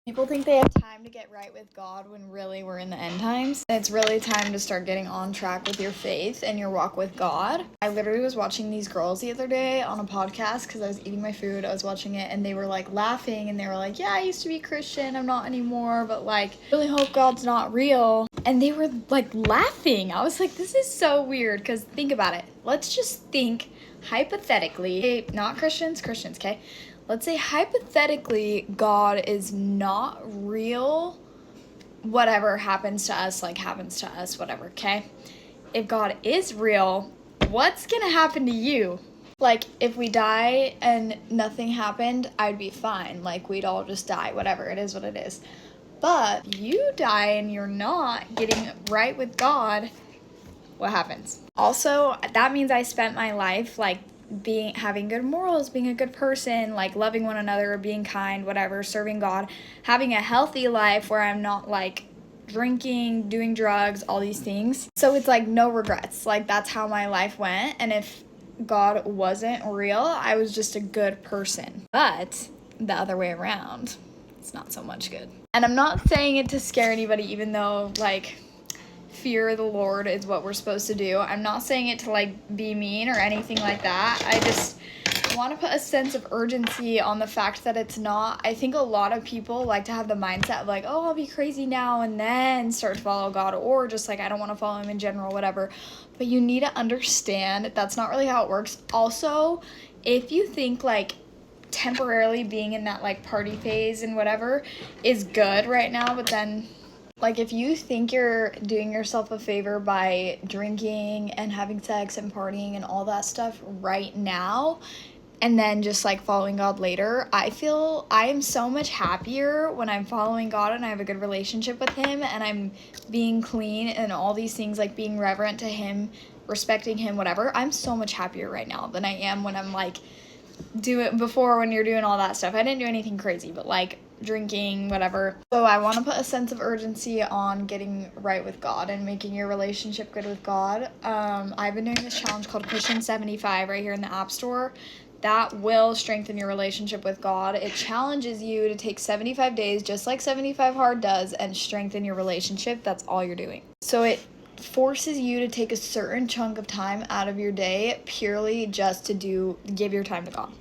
People think they have time to get right with God when really we're in the end times. It's really time to start getting on track with your faith and your walk with God. I literally was watching these girls the other day on a podcast because I was eating my food. I was watching it and they were like laughing and they were like, yeah, I used to be Christian. I'm not anymore, but like, really hope God's not real. And they were like laughing. I was like, this is so weird because think about it. Let's just think hypothetically, not Christians, okay? Let's say hypothetically God is not real. Whatever happens to us, like happens to us, whatever, okay? If God is real, what's gonna happen to you? Like, if we die and nothing happened, I'd be fine. Like, we'd all just die, whatever, it is what it is. But you die and you're not getting right with God, what happens? Also, that means I spent my life like having good morals, being a good person, like loving one another, being kind, whatever, serving God, having a healthy life where I'm not like drinking, doing drugs, all these things. So it's like no regrets. Like that's how my life went. And if God wasn't real, I was just a good person. But the other way around, it's not so much good. And I'm not saying it to scare anybody, even though like fear of the Lord is what we're supposed to do. I'm not saying it to like be mean or anything like that. I just want to put a sense of urgency on the fact that it's not. I think a lot of people like to have the mindset of like, oh, I'll be crazy now and then start to follow God, or just like I don't want to follow him in general, whatever. But you need to understand that's not really how it works. Also, if you think like temporarily being in that like party phase and whatever is good right now, but then like, if you think you're doing yourself a favor by drinking and having sex and partying and all that stuff right now, and then just, like, following God later, I feel I am so much happier when I'm following God and I have a good relationship with him and I'm being clean and all these things, like, being reverent to him, respecting him, whatever. I'm so much happier right now than I am when I'm, like, when you're doing all that stuff. I didn't do anything crazy, but, like, drinking, whatever. So I want to put a sense of urgency on getting right with God and making your relationship good with God. I've been doing this challenge called Christian 75 right here in the App Store. That will strengthen your relationship with God. It challenges you to take 75 days, just like 75 Hard does, and strengthen your relationship. That's all you're doing. So it forces you to take a certain chunk of time out of your day purely just to give your time to God.